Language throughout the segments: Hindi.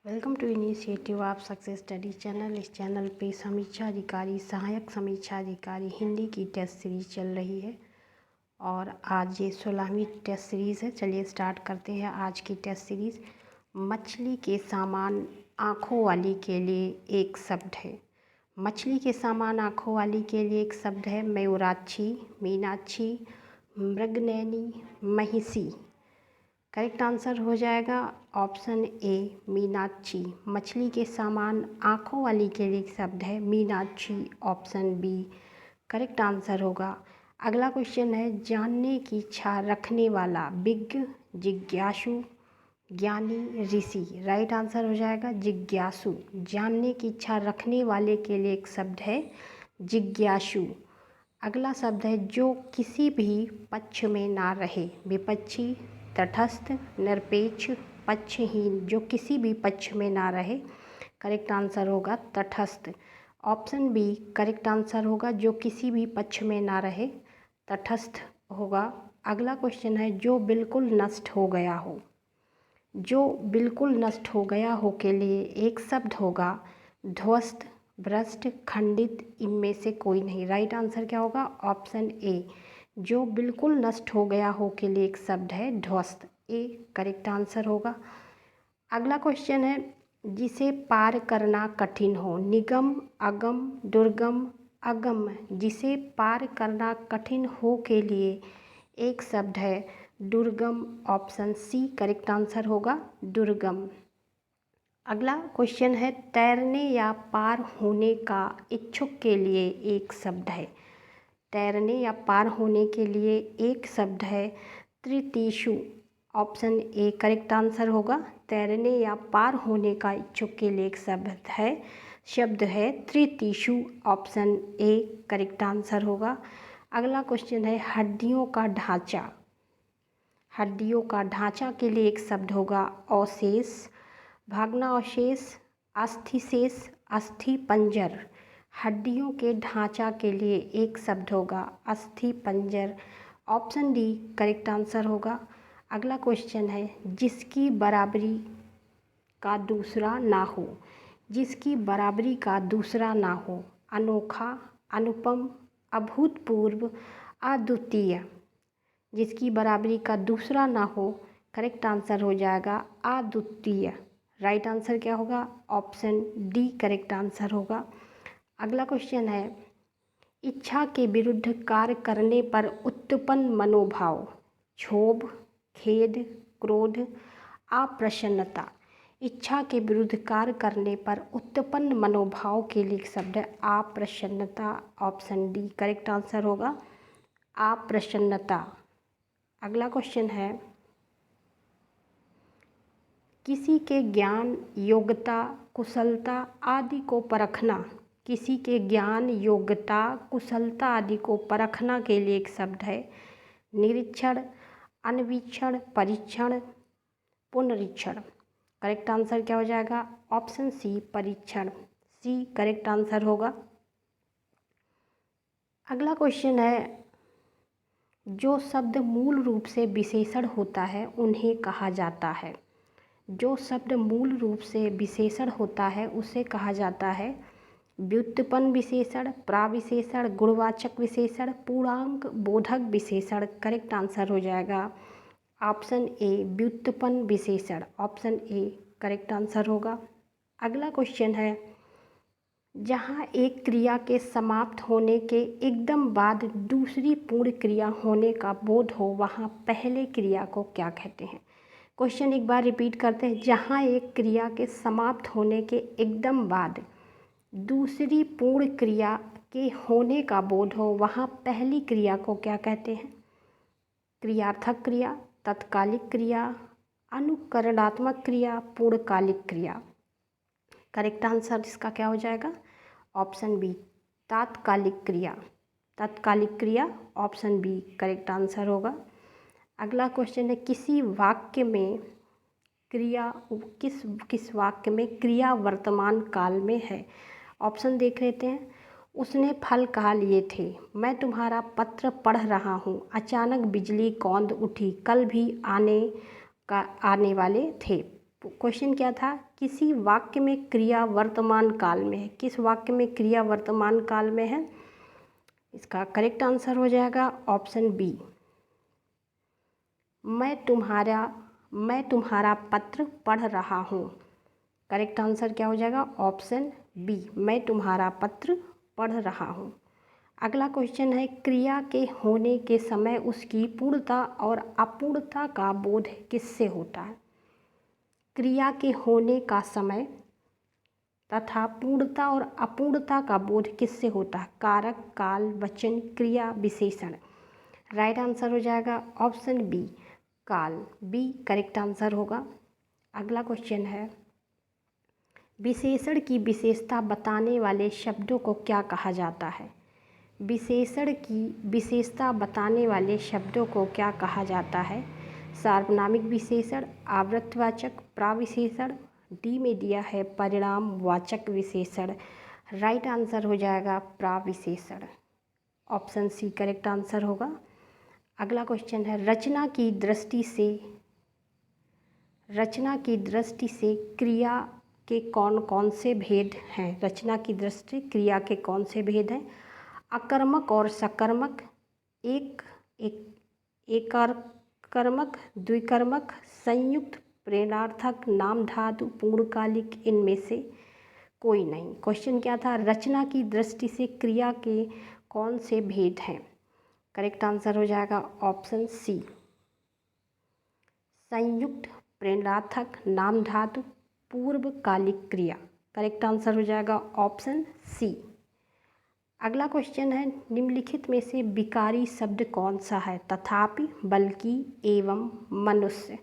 Welcome to initiative of success study channel. इस चैनल पे समीक्षा अधिकारी, सहायक समीक्षा अधिकारी हिंदी की टेस्ट सीरीज चल रही है और आज ये 16वीं टेस्ट सीरीज़ है। चलिए स्टार्ट करते हैं आज की टेस्ट सीरीज़। मछली के सामान आँखों वाली के लिए एक शब्द है। मछली के सामान आँखों वाली के लिए एक शब्द है मयूराक्षी, मीनाक्षी, मृगनयनी, महिषी। करेक्ट आंसर हो जाएगा ऑप्शन ए मीनाक्षी। मछली के सामान आँखों वाली के लिए शब्द है Meenakshi, option B correct answer होगा। अगला क्वेश्चन है जानने की इच्छा रखने वाला विज्ञ, जिज्ञासु, ज्ञानी, ऋषि। राइट आंसर हो जाएगा जिज्ञासु। जानने की इच्छा रखने वाले के लिए एक शब्द है जिज्ञासु। अगला शब्द है जो किसी भी पक्ष में ना रहे, विपक्षी, तटस्थ, निरपेक्ष, पक्षहीन। जो किसी भी पक्ष में ना रहे, करेक्ट आंसर होगा तटस्थ, ऑप्शन बी करेक्ट आंसर होगा। जो किसी भी पक्ष में ना रहे तटस्थ होगा। अगला क्वेश्चन है जो बिल्कुल नष्ट हो गया हो। जो बिल्कुल नष्ट हो गया हो के लिए एक शब्द होगा ध्वस्त, भ्रष्ट, खंडित। इनमें से कोई नहीं। राइट आंसर क्या होगा ऑप्शन ए। जो बिल्कुल नष्ट हो गया हो के लिए एक शब्द है ध्वस्त, ए करेक्ट आंसर होगा। अगला क्वेश्चन है जिसे पार करना कठिन हो। निगम, अगम, दुर्गम, अगम। जिसे पार करना कठिन हो के लिए एक शब्द है दुर्गम, ऑप्शन सी करेक्ट आंसर होगा दुर्गम। अगला क्वेश्चन है तैरने या पार होने का इच्छुक के लिए एक शब्द है। तैरने या पार होने के लिए एक शब्द है त्रितीषु, ऑप्शन ए करेक्ट आंसर होगा। तैरने या पार होने का इच्छुक के लिए एक शब्द है त्रितीषु, ऑप्शन ए करेक्ट आंसर होगा। अगला क्वेश्चन है हड्डियों का ढांचा। हड्डियों का ढांचा के लिए एक शब्द होगा अवशेष, भग्नावशेष, अस्थिशेष, अस्थिपंजर। हड्डियों के ढांचा के लिए एक शब्द होगा अस्थिपंजर, ऑप्शन डी करेक्ट आंसर होगा। अगला क्वेश्चन है जिसकी बराबरी का दूसरा ना हो। जिसकी बराबरी का दूसरा ना हो। अनोखा, अनुपम, अभूतपूर्व, अद्वितीय। जिसकी बराबरी का दूसरा ना हो, करेक्ट आंसर हो जाएगा अद्वितीय। राइट आंसर क्या होगा ऑप्शन डी करेक्ट आंसर होगा। अगला क्वेश्चन है इच्छा के विरुद्ध कार्य करने पर उत्पन्न मनोभाव। क्षोभ, खेद, क्रोध, अप्रसन्नता। इच्छा के विरुद्ध कार्य करने पर उत्पन्न मनोभाव के लिए शब्द है अप्रसन्नता, ऑप्शन डी करेक्ट आंसर होगा अप्रसन्नता। अगला क्वेश्चन है किसी के ज्ञान, योग्यता, कुशलता आदि को परखना। किसी के ज्ञान, योग्यता, कुशलता आदि को परखना के लिए एक शब्द है निरीक्षण, अन्वीक्षण, परीक्षण, पुनरीक्षण। करेक्ट आंसर क्या हो जाएगा ऑप्शन सी परीक्षण, सी करेक्ट आंसर होगा। अगला क्वेश्चन है जो शब्द मूल रूप से विशेषण होता है उन्हें कहा जाता है। जो शब्द मूल रूप से विशेषण होता है उसे कहा जाता है व्युत्पन्न विशेषण, प्राविशेषण, गुणवाचक विशेषण, पूर्णांक बोधक विशेषण। करेक्ट आंसर हो जाएगा ऑप्शन ए व्युत्पन्न विशेषण, ऑप्शन ए करेक्ट आंसर होगा। अगला क्वेश्चन है जहाँ एक क्रिया के समाप्त होने के एकदम बाद दूसरी पूर्ण क्रिया होने का बोध हो वहाँ पहले क्रिया को क्या कहते हैं। क्वेश्चन एक बार रिपीट करते हैं। जहाँ एक क्रिया के समाप्त होने के एकदम बाद दूसरी पूर्ण क्रिया के होने का बोध हो वहाँ पहली क्रिया को क्या कहते हैं। क्रियार्थक क्रिया, तत्कालिक क्रिया, अनुकरणात्मक क्रिया, पूर्णकालिक क्रिया। करेक्ट आंसर इसका क्या हो जाएगा ऑप्शन बी तात्कालिक क्रिया। तात्कालिक क्रिया, ऑप्शन बी करेक्ट आंसर होगा। अगला क्वेश्चन है किसी वाक्य में क्रिया किस वाक्य में क्रिया वर्तमान काल में है। ऑप्शन देख लेते हैं। उसने फल खा लिए थे, मैं तुम्हारा पत्र पढ़ रहा हूँ, अचानक बिजली कौंध उठी, कल भी आने वाले थे। क्वेश्चन क्या था, किसी वाक्य में क्रिया वर्तमान काल में है। किस वाक्य में क्रिया वर्तमान काल में है? इसका करेक्ट आंसर हो जाएगा ऑप्शन बी, मैं तुम्हारा पत्र पढ़ रहा हूँ। करेक्ट आंसर क्या हो जाएगा? ऑप्शन बी, मैं तुम्हारा पत्र पढ़ रहा हूँ। अगला क्वेश्चन है, क्रिया के होने के समय उसकी पूर्णता और अपूर्णता का बोध किससे होता है? क्रिया के होने का समय तथा पूर्णता और अपूर्णता का बोध किससे होता है? कारक, काल, वचन, क्रिया, विशेषण। राइट आंसर हो जाएगा ऑप्शन बी, काल। बी करेक्ट आंसर होगा। अगला क्वेश्चन है, विशेषण की विशेषता बताने वाले शब्दों को क्या कहा जाता है? विशेषण की विशेषता बताने वाले शब्दों को क्या कहा जाता है? सार्वनामिक विशेषण, आवर्तवाचक, प्राविशेषण। डी में दिया है परिणामवाचक विशेषण। राइट आंसर हो जाएगा प्राविशेषण। ऑप्शन सी करेक्ट आंसर होगा। अगला क्वेश्चन है, रचना की दृष्टि से क्रिया के कौन कौन से भेद हैं? रचना की दृष्टि क्रिया के कौन से भेद हैं? अकर्मक और सकर्मक, एकारकर्मक, द्विकर्मक, संयुक्त, प्रेरणार्थक, नाम धातु, पूर्णकालिक, इनमें से कोई नहीं। क्वेश्चन क्या था, रचना की दृष्टि से क्रिया के कौन से भेद हैं? करेक्ट आंसर हो जाएगा ऑप्शन सी, संयुक्त, प्रेरणार्थक, नाम धातु, पूर्वकालिक क्रिया। करेक्ट आंसर हो जाएगा ऑप्शन सी। अगला क्वेश्चन है, निम्नलिखित में से विकारी शब्द कौन सा है? तथापि, बल्कि, एवं, मनुष्य।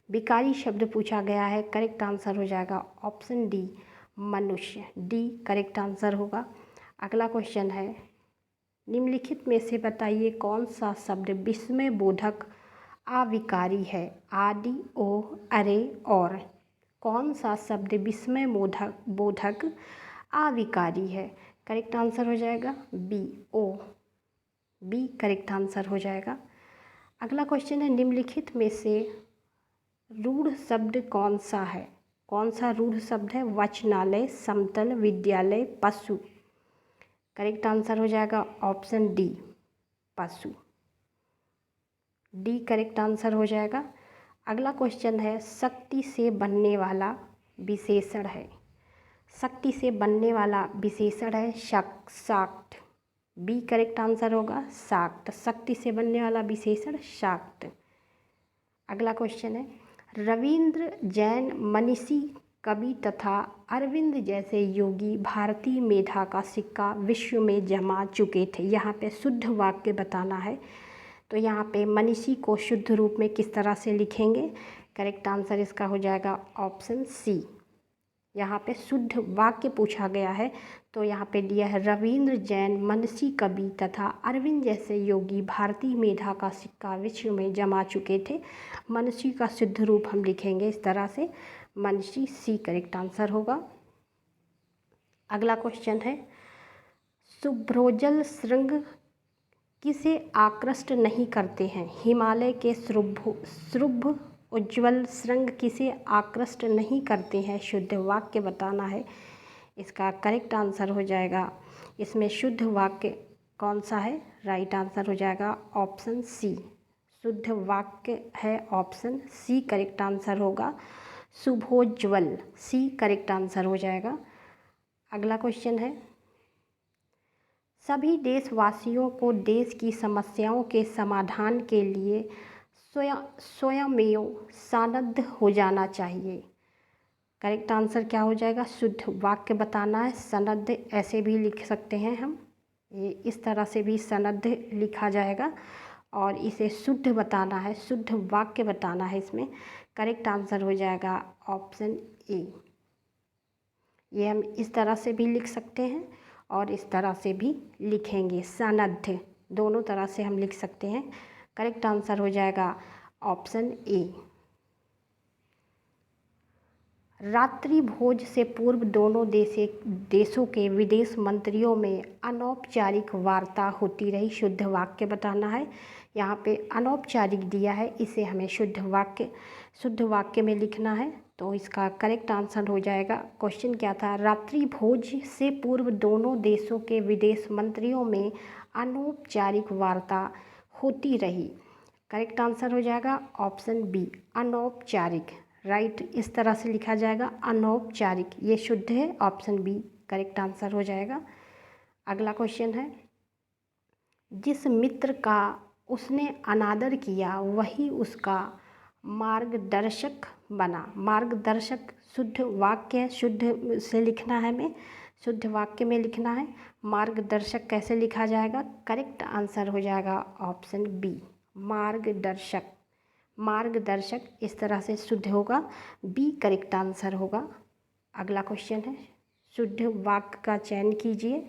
विकारी शब्द पूछा गया है। करेक्ट आंसर हो जाएगा ऑप्शन डी, मनुष्य। डी करेक्ट आंसर होगा। अगला क्वेश्चन है, निम्नलिखित में से बताइए कौन सा शब्द विस्मय बोधक अविकारी है? आदि, ओ, अरे, और। कौन सा शब्द विस्मय बोधक अविकारी है? करेक्ट आंसर हो जाएगा बी, ओ। बी करेक्ट आंसर हो जाएगा। अगला क्वेश्चन है, निम्नलिखित में से रूढ़ शब्द कौन सा है? कौन सा रूढ़ शब्द है? वाचनालय, समतल, विद्यालय, पशु। करेक्ट आंसर हो जाएगा ऑप्शन डी, पशु। डी करेक्ट आंसर हो जाएगा। अगला क्वेश्चन है, शक्ति से बनने वाला विशेषण है। शक्ति से बनने वाला विशेषण है शाक्त। बी करेक्ट आंसर होगा शाक्त। शक्ति से बनने वाला विशेषण शाक्त। अगला क्वेश्चन है, रविंद्र जैन मनीषी कवि तथा अरविंद जैसे योगी भारतीय मेधा का सिक्का विश्व में जमा चुके थे। यहाँ पे शुद्ध वाक्य बताना है, तो यहाँ पे मनीषी को शुद्ध रूप में किस तरह से लिखेंगे? करेक्ट आंसर इसका हो जाएगा ऑप्शन सी। यहाँ पे शुद्ध वाक्य पूछा गया है, तो यहाँ पे दिया है रविंद्र जैन मनीषी कवि तथा अरविंद जैसे योगी भारतीय मेधा का सिक्का विश्व में जमा चुके थे। मनीषी का शुद्ध रूप हम लिखेंगे इस तरह से, मनीषी। सी करेक्ट आंसर होगा। अगला क्वेश्चन है, शुभ्रोज्ज्वल श्रृंग किसे आकृष्ट नहीं करते हैं? हिमालय के शुभ्र उज्ज्वल श्रृंग किसे आकृष्ट नहीं करते हैं? शुद्ध वाक्य बताना है। इसका करेक्ट आंसर हो जाएगा, इसमें शुद्ध वाक्य कौन सा है? राइट आंसर हो जाएगा ऑप्शन सी। शुद्ध वाक्य है ऑप्शन सी करेक्ट आंसर होगा, शुभोज्ज्वल। सी करेक्ट आंसर हो जाएगा। अगला क्वेश्चन है, सभी देशवासियों को देश की समस्याओं के समाधान के लिए स्वयमेव सन्नद्ध हो जाना चाहिए। करेक्ट आंसर क्या हो जाएगा? शुद्ध वाक्य बताना है। सन्नद्ध ऐसे भी लिख सकते हैं हम, ये इस तरह से भी सन्नद्ध लिखा जाएगा, और इसे शुद्ध बताना है, शुद्ध वाक्य बताना है इसमें। करेक्ट आंसर हो जाएगा ऑप्शन ए। ये हम इस तरह से भी लिख सकते हैं और इस तरह से भी लिखेंगे, सन्नद्ध, दोनों तरह से हम लिख सकते हैं। करेक्ट आंसर हो जाएगा ऑप्शन ए। रात्रि भोज से पूर्व दोनों देशों के विदेश मंत्रियों में अनौपचारिक वार्ता होती रही। शुद्ध वाक्य बताना है। यहाँ पे अनौपचारिक दिया है, इसे हमें शुद्ध वाक्य में लिखना है। तो इसका करेक्ट आंसर हो जाएगा, क्वेश्चन क्या था, रात्रि भोज से पूर्व दोनों देशों के विदेश मंत्रियों में अनौपचारिक वार्ता होती रही। करेक्ट आंसर हो जाएगा ऑप्शन बी, अनौपचारिक। राइट, इस तरह से लिखा जाएगा अनौपचारिक, ये शुद्ध है, ऑप्शन बी करेक्ट आंसर हो जाएगा। अगला क्वेश्चन है, जिस मित्र का उसने अनादर किया वही उसका मार्गदर्शक बना। मार्गदर्शक शुद्ध वाक्य है, शुद्ध से लिखना है, हमें शुद्ध वाक्य में लिखना है। मार्गदर्शक कैसे लिखा जाएगा, करेक्ट आंसर हो जाएगा ऑप्शन बी, मार्गदर्शक। मार्गदर्शक इस तरह से शुद्ध होगा, बी करेक्ट आंसर होगा। अगला क्वेश्चन है, शुद्ध वाक्य का चयन कीजिए।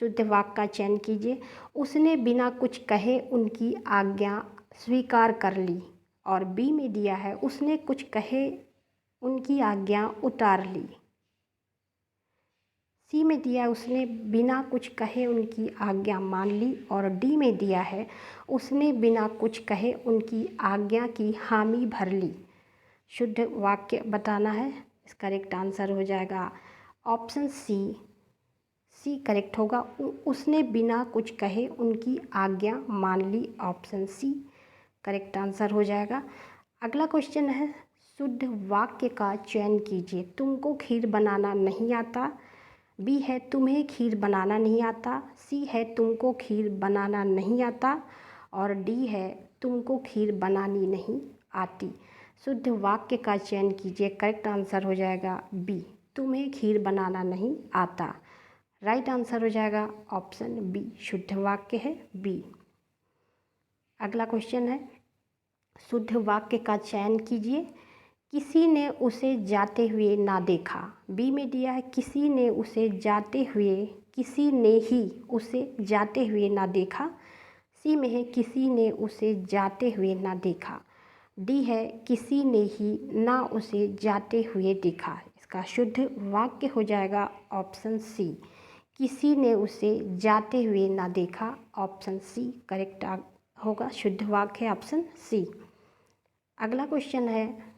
शुद्ध वाक्य का चयन कीजिए। उसने बिना कुछ कहे उनकी आज्ञा स्वीकार कर ली। और बी में दिया है, उसने कुछ कहे उनकी आज्ञा उतार ली। सी में दिया है, उसने बिना कुछ कहे उनकी आज्ञा मान ली। और डी में दिया है, उसने बिना कुछ कहे उनकी आज्ञा की हामी भर ली। शुद्ध वाक्य बताना है, इसका करेक्ट आंसर हो जाएगा ऑप्शन सी, सी करेक्ट होगा। उसने बिना कुछ कहे उनकी आज्ञा मान ली, ऑप्शन सी करेक्ट आंसर हो जाएगा। अगला क्वेश्चन है, शुद्ध वाक्य का चयन कीजिए। तुमको खीर बनाना नहीं आता। बी है, तुम्हें खीर बनाना नहीं आता। सी है, तुमको खीर बनाना नहीं आता। और डी है, तुमको खीर बनानी नहीं आती। शुद्ध वाक्य का चयन कीजिए, करेक्ट आंसर हो जाएगा बी, तुम्हें खीर बनाना नहीं आता। राइट आंसर हो जाएगा ऑप्शन बी, शुद्ध वाक्य है बी। अगला क्वेश्चन है, शुद्ध वाक्य का चयन कीजिए। किसी ने उसे जाते हुए ना देखा। बी में दिया है, किसी ने उसे जाते हुए, किसी ने ही उसे जाते हुए ना देखा। सी में है, किसी ने उसे जाते हुए ना देखा। डी है, किसी ने ही ना उसे जाते हुए देखा। इसका शुद्ध वाक्य हो जाएगा ऑप्शन सी, किसी ने उसे जाते हुए ना देखा। ऑप्शन सी करेक्ट होगा, शुद्ध वाक्य है ऑप्शन सी। अगला क्वेश्चन है,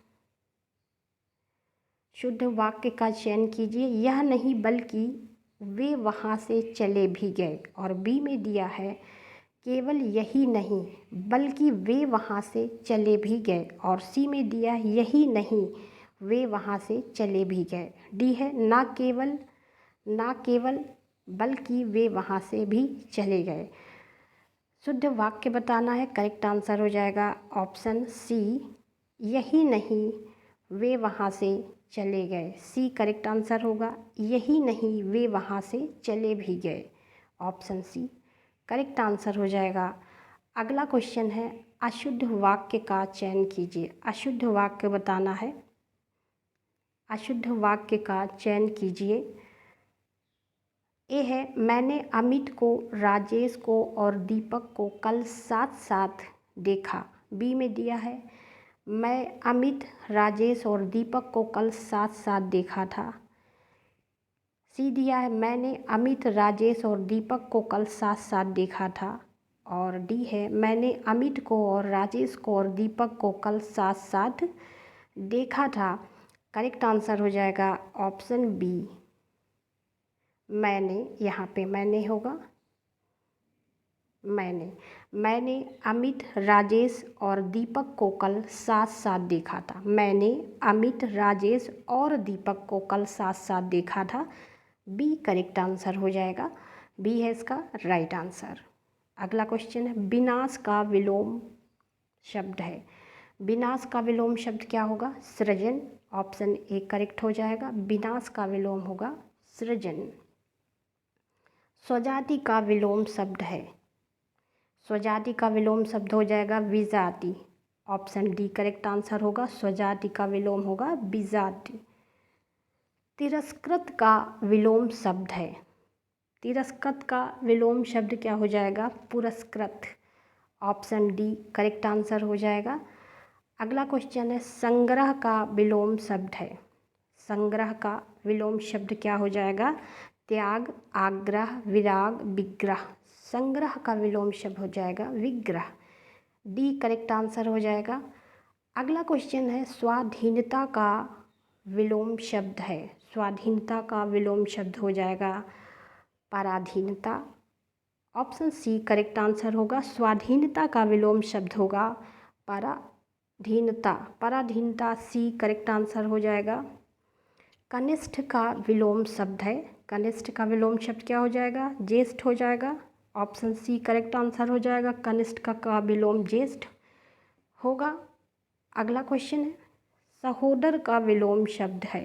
शुद्ध वाक्य का चयन कीजिए। यह नहीं बल्कि वे वहाँ से चले भी गए। और बी में दिया है, केवल यही नहीं बल्कि वे वहाँ से चले भी गए। और सी में दिया है, यही नहीं वे वहाँ से चले भी गए। डी है, ना केवल बल्कि वे वहाँ से भी चले गए। शुद्ध वाक्य बताना है, करेक्ट आंसर हो जाएगा ऑप्शन सी, यही नहीं वे वहाँ से चले गए। सी करेक्ट आंसर होगा, यही नहीं वे वहाँ से चले भी गए। ऑप्शन सी करेक्ट आंसर हो जाएगा। अगला क्वेश्चन है, अशुद्ध वाक्य का चयन कीजिए। अशुद्ध वाक्य बताना है, अशुद्ध वाक्य का चयन कीजिए। ए है, मैंने अमित को, राजेश को और दीपक को कल साथ साथ देखा। बी में दिया है, मैं अमित, राजेश और दीपक को कल साथ साथ देखा था। सी दिया है, मैंने अमित, राजेश और दीपक को कल साथ साथ देखा था। और डी है, मैंने अमित को और राजेश को और दीपक को कल साथ साथ देखा था। करेक्ट आंसर हो जाएगा ऑप्शन बी, मैंने। यहाँ पे मैंने होगा, मैंने अमित, राजेश और दीपक को कल साथ साथ देखा था। मैंने अमित, राजेश और दीपक को कल साथ साथ देखा था। बी करेक्ट आंसर हो जाएगा, बी है इसका राइट आंसर। अगला क्वेश्चन है, विनाश का विलोम शब्द है। विनाश का विलोम शब्द क्या होगा, सृजन। ऑप्शन ए करेक्ट हो जाएगा, विनाश का विलोम होगा सृजन। स्वजाति का विलोम शब्द है। स्वजाति का विलोम शब्द हो जाएगा विजाति। ऑप्शन डी करेक्ट आंसर होगा, स्वजाति का विलोम होगा विजाति। तिरस्कृत का विलोम शब्द है। तिरस्कृत का विलोम शब्द क्या हो जाएगा, पुरस्कृत। ऑप्शन डी करेक्ट आंसर हो जाएगा। अगला क्वेश्चन है, संग्रह का विलोम शब्द है। संग्रह का विलोम शब्द क्या हो जाएगा, त्याग, आग्रह, विराग, विग्रह। संग्रह का विलोम शब्द हो जाएगा विग्रह। डी करेक्ट आंसर हो जाएगा। अगला क्वेश्चन है स्वाधीनता का विलोम शब्द है। स्वाधीनता का विलोम शब्द हो जाएगा पराधीनता। ऑप्शन सी करेक्ट आंसर होगा। स्वाधीनता का विलोम शब्द होगा पराधीनता। पराधीनता सी करेक्ट आंसर हो जाएगा। कनिष्ठ का विलोम शब्द है। कनिष्ठ का विलोम शब्द क्या हो जाएगा? ज्येष्ठ हो जाएगा। ऑप्शन सी करेक्ट आंसर हो जाएगा। कनिष्ठ का विलोम ज्येष्ठ होगा। अगला क्वेश्चन है सहोदर का विलोम शब्द है।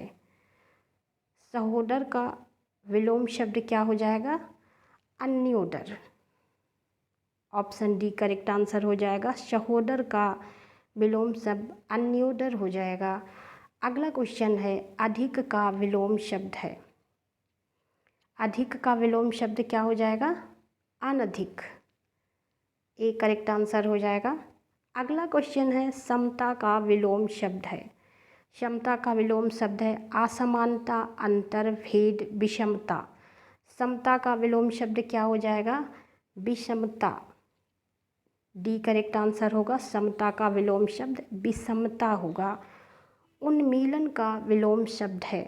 सहोदर का विलोम शब्द क्या हो जाएगा? अन्योदर। ऑप्शन डी करेक्ट आंसर हो जाएगा। सहोदर का विलोम शब्द अन्योदर हो जाएगा। अगला क्वेश्चन है अधिक का विलोम शब्द है। अधिक का विलोम शब्द क्या हो जाएगा? अनधिक। ए करेक्ट आंसर हो जाएगा। अगला क्वेश्चन है समता का विलोम शब्द है। समता का विलोम शब्द है असमानता, अंतर, भेद, विषमता। समता का विलोम शब्द क्या हो जाएगा? विषमता। डी करेक्ट आंसर होगा। समता का विलोम शब्द विषमता होगा। उन्मीलन का विलोम शब्द है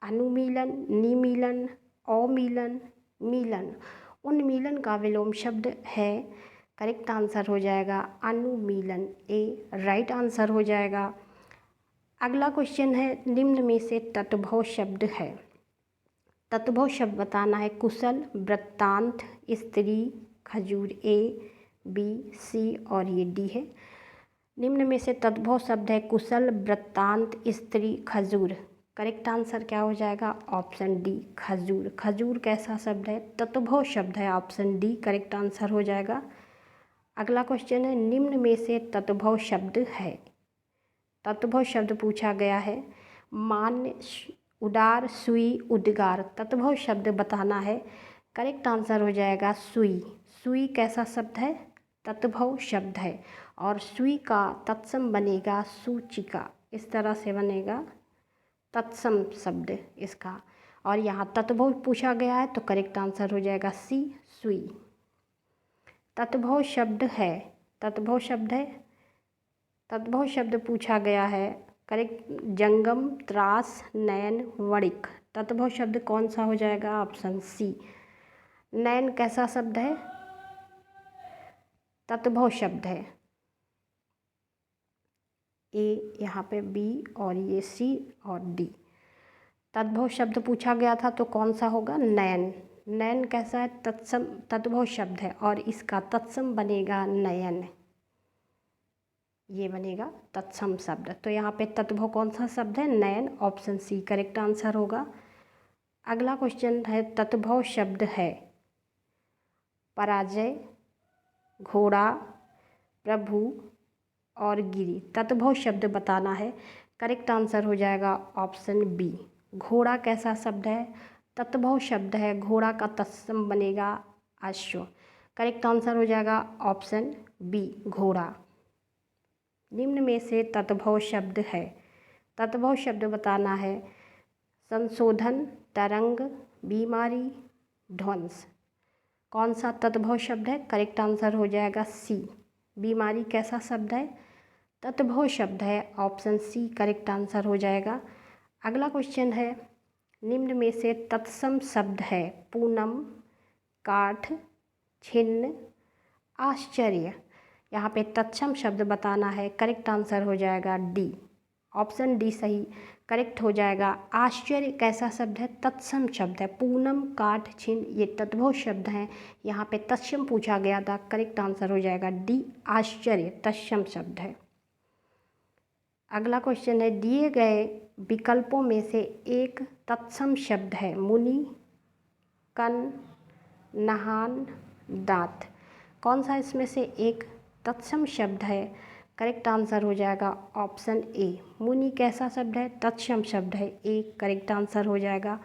अनुमीलन, निमीलन, अवमीलन, मीलन। उन्मीलन का विलोम शब्द है करेक्ट आंसर हो जाएगा अनुमीलन। ए राइट आंसर हो जाएगा। अगला क्वेश्चन है निम्न में से तत्भव शब्द है। तत्भव शब्द बताना है कुशल, वृत्तांत, स्त्री, खजूर। ए, बी, सी और ये डी है। निम्न में से तत्भव शब्द है कुशल, वृत्तांत, स्त्री, खजूर। करेक्ट आंसर क्या हो जाएगा? ऑप्शन डी खजूर। खजूर कैसा शब्द है? तत्भव शब्द है। ऑप्शन डी करेक्ट आंसर हो जाएगा। अगला क्वेश्चन है निम्न में से तत्भव शब्द है। तत्भव शब्द पूछा गया है मान्य, उदार, सुई, उद्गार। तत्भव शब्द बताना है। करेक्ट आंसर हो जाएगा सुई। सुई कैसा शब्द है? तत्भव शब्द है। और सुई का तत्सम बनेगा सूचिका। इस तरह से बनेगा तत्सम शब्द इसका। और यहाँ तत्भव पूछा गया है तो करेक्ट आंसर हो जाएगा सी सुई। तत्भव शब्द है। तत्भव शब्द है। तत्भव शब्द पूछा गया है करेक्ट जंगम, त्रास, नयन, वणिक। तत्भव शब्द कौन सा हो जाएगा? Option C. नयन कैसा शब्द है? तत्भव शब्द है। ए यहाँ पे बी और ये सी और डी। तत्भव शब्द पूछा गया था तो कौन सा होगा? नयन। नयन कैसा है? तत्सम तत्भव शब्द है और इसका तत्सम बनेगा नयन। ये बनेगा तत्सम शब्द। तो यहाँ पे तत्भव कौन सा शब्द है? नयन। ऑप्शन सी करेक्ट आंसर होगा। अगला क्वेश्चन है तत्भव शब्द है पराजय, घोड़ा, प्रभु और गिरी। तत्भव शब्द बताना है। करेक्ट आंसर हो जाएगा ऑप्शन बी घोड़ा कैसा शब्द है? तत्भव शब्द है। घोड़ा का तत्सम बनेगा अश्व। करेक्ट आंसर हो जाएगा ऑप्शन बी घोड़ा। निम्न में से तत्भव शब्द है। तत्भव शब्द बताना है संशोधन, तरंग, बीमारी, ध्वंस। कौन सा तत्भव शब्द है? करेक्ट आंसर हो जाएगा सी बीमारी कैसा शब्द है? तत्भव शब्द है। ऑप्शन सी करेक्ट आंसर हो जाएगा। अगला क्वेश्चन है निम्न में से तत्सम शब्द है पूनम, काठ, छिन्न, आश्चर्य। यहाँ पे तत्सम शब्द बताना है। करेक्ट आंसर हो जाएगा डी ऑप्शन डी सही करेक्ट हो जाएगा। आश्चर्य कैसा शब्द है? तत्सम शब्द है। पूनम, काठ, छिन्न ये तत्भव शब्द हैं। यहाँ पे तत्सम पूछा गया था। करेक्ट आंसर हो जाएगा डी आश्चर्य तत्सम शब्द है। अगला क्वेश्चन है दिए गए विकल्पों में से एक तत्सम शब्द है मुनि, कन, नहान, दांत। कौन सा इसमें से एक तत्सम शब्द है? करेक्ट आंसर हो जाएगा ऑप्शन ए मुनि कैसा शब्द है? तत्सम शब्द है। ए करेक्ट आंसर हो जाएगा।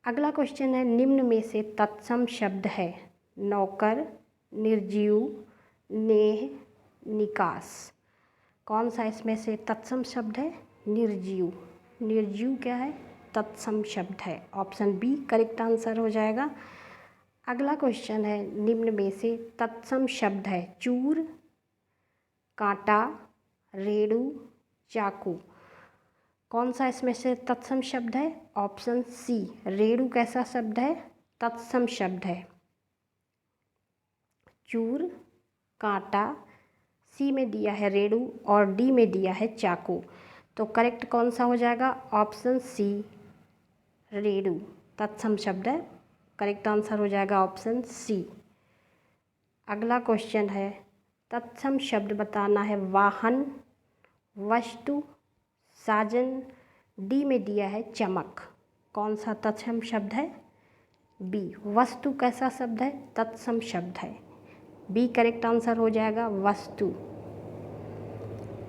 अगला क्वेश्चन है निम्न में से तत्सम शब्द है नौकर, निर्जीव, नेह, निकास। कौन सा इसमें से तत्सम शब्द है? निर्जीव। निर्जीव क्या है? तत्सम शब्द है। ऑप्शन बी करेक्ट आंसर हो जाएगा। अगला क्वेश्चन है निम्न में से तत्सम शब्द है चूर, कांटा, रेड़ू, चाकू। कौन सा इसमें से तत्सम शब्द है? ऑप्शन सी, रेड़ू कैसा शब्द है? तत्सम शब्द है। चूर, कांटा, सी में दिया है रेड़ू और डी में दिया है चाकू, तो करेक्ट कौन सा हो जाएगा? ऑप्शन सी, रेड़ू तत्सम शब्द है। करेक्ट आंसर हो जाएगा ऑप्शन सी। अगला क्वेश्चन है, तत्सम शब्द बताना है। वाहन, वस्तु, साजन, डी में दिया है चमक। कौन सा तत्सम शब्द है? बी, वस्तु कैसा शब्द है? तत्सम शब्द है। बी करेक्ट आंसर हो जाएगा वस्तु।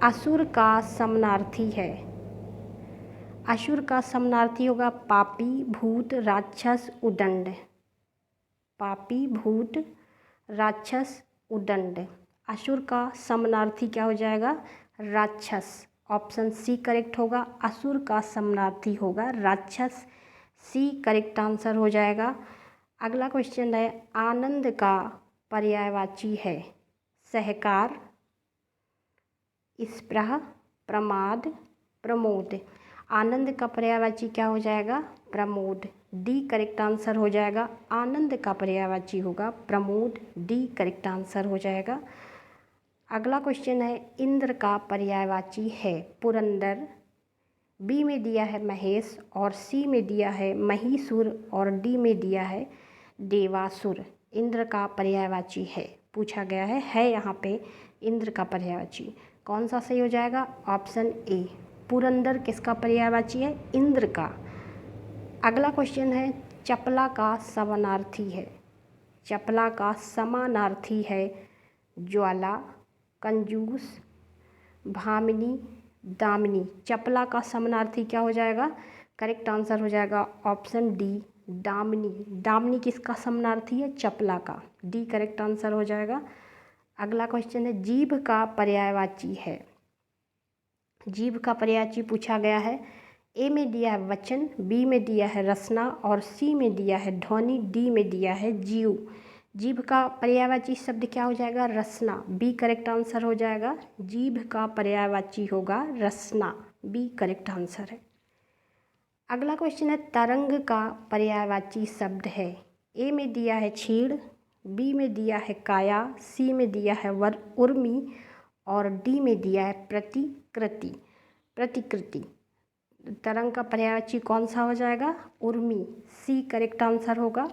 असुर का समानार्थी है। असुर का समानार्थी होगा पापी, भूत, राक्षस, उदंड। पापी, भूत, राक्षस, उदंड। असुर का समानार्थी क्या हो जाएगा? राक्षस। ऑप्शन सी करेक्ट होगा। असुर का समानार्थी होगा राक्षस। सी करेक्ट आंसर हो जाएगा। अगला क्वेश्चन है, आनंद का पर्यायवाची है। सहकार, स्पृह, प्रमाद, प्रमोद। आनंद का पर्यायवाची क्या हो जाएगा? प्रमोद। डी करेक्ट आंसर हो जाएगा। आनंद का पर्यायवाची होगा प्रमोद। डी करेक्ट आंसर हो जाएगा। अगला क्वेश्चन है, इंद्र का पर्यायवाची है पुरंदर। बी में दिया है महेश और सी में दिया है महिषुर और डी में दिया है देवासुर। इंद्र का पर्यायवाची है, पूछा गया है यहाँ पे इंद्र का पर्यायवाची। कौन सा सही हो जाएगा? ऑप्शन ए, पुरंदर किसका पर्यायवाची है? इंद्र का। अगला क्वेश्चन है, चपला का समानार्थी है। चपला का समानार्थी है ज्वाला, कंजूस, भामिनी, दामिनी। चपला का समानार्थी क्या हो जाएगा? करेक्ट आंसर हो जाएगा ऑप्शन डी, दामिनी। दामिनी किसका समानार्थी है? चपला का। डी करेक्ट आंसर हो जाएगा। अगला क्वेश्चन है, जीभ का पर्यायवाची है। जीभ का पर्यायवाची पूछा गया है। ए में दिया है वचन, बी में दिया है रसना और सी में दिया है ध्वनि, डी में दिया है जीव। जीभ का पर्यायवाची शब्द क्या हो जाएगा? रसना। बी करेक्ट आंसर हो जाएगा। जीभ का पर्यायवाची होगा रसना। बी करेक्ट आंसर है। अगला क्वेश्चन है, तरंग का पर्यायवाची शब्द है। ए में दिया है छीड़, बी में दिया है काया, सी में दिया है उर्मी और डी में दिया है प्रतिकृति। प्रतिकृति। तरंग का पर्यायवाची कौन सा हो जाएगा? उर्मी। सी करेक्ट आंसर होगा।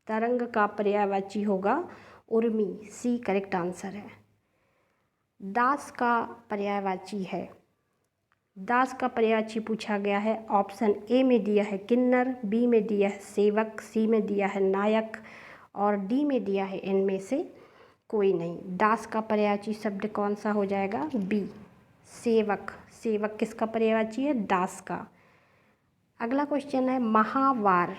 तरंग का पर्यायवाची होगा उर्मी। सी करेक्ट आंसर है। दास का पर्यायवाची है। दास का पर्यायवाची पूछा गया है। ऑप्शन ए में दिया है किन्नर, बी में दिया है सेवक, सी में दिया है नायक और डी में दिया है इनमें से कोई नहीं। दास का पर्यायवाची शब्द कौन सा हो जाएगा? बी, सेवक। सेवक किसका पर्यायवाची है? दास का। अगला क्वेश्चन है, महावार।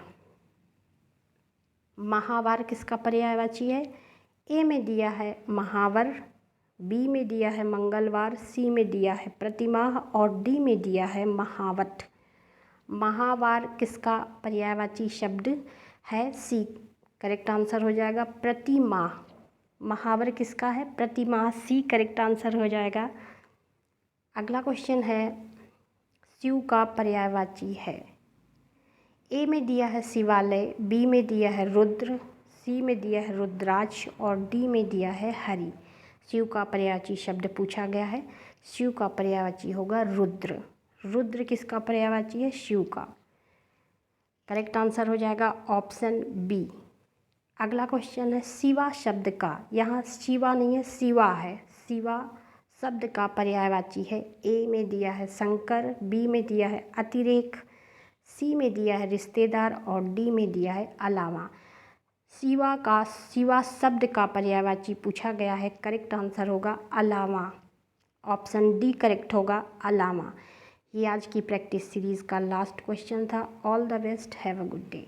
महावार किसका पर्यायवाची है? ए में दिया है महावर, बी में दिया है मंगलवार, सी में दिया है प्रतिमाह और डी में दिया है महावट। महावार किसका पर्यायवाची शब्द है? सी करेक्ट आंसर हो जाएगा प्रतिमाह। महावर किसका है? प्रतिमाह। सी करेक्ट आंसर हो जाएगा। अगला क्वेश्चन है, शिव का पर्यायवाची है। ए में दिया है शिवालय, बी में दिया है रुद्र, सी में दिया है रुद्राक्ष और डी में दिया है हरि। शिव का पर्यायवाची शब्द पूछा गया है। शिव का पर्यायवाची होगा रुद्र। रुद्र किसका पर्यायवाची है? शिव का। करेक्ट आंसर हो जाएगा ऑप्शन बी। अगला क्वेश्चन है, शिवा शब्द का, यहाँ शिवा नहीं है शिवा है, शिवा शब्द का पर्यायवाची है। ए में दिया है शंकर, बी में दिया है अतिरेक, सी में दिया है रिश्तेदार और डी में दिया है अलावा। शिवा शब्द का पर्यायवाची पूछा गया है। करेक्ट आंसर होगा अलावा। ऑप्शन डी करेक्ट होगा अलावा। ये आज की प्रैक्टिस सीरीज़ का लास्ट क्वेश्चन था। All the best, have a good day.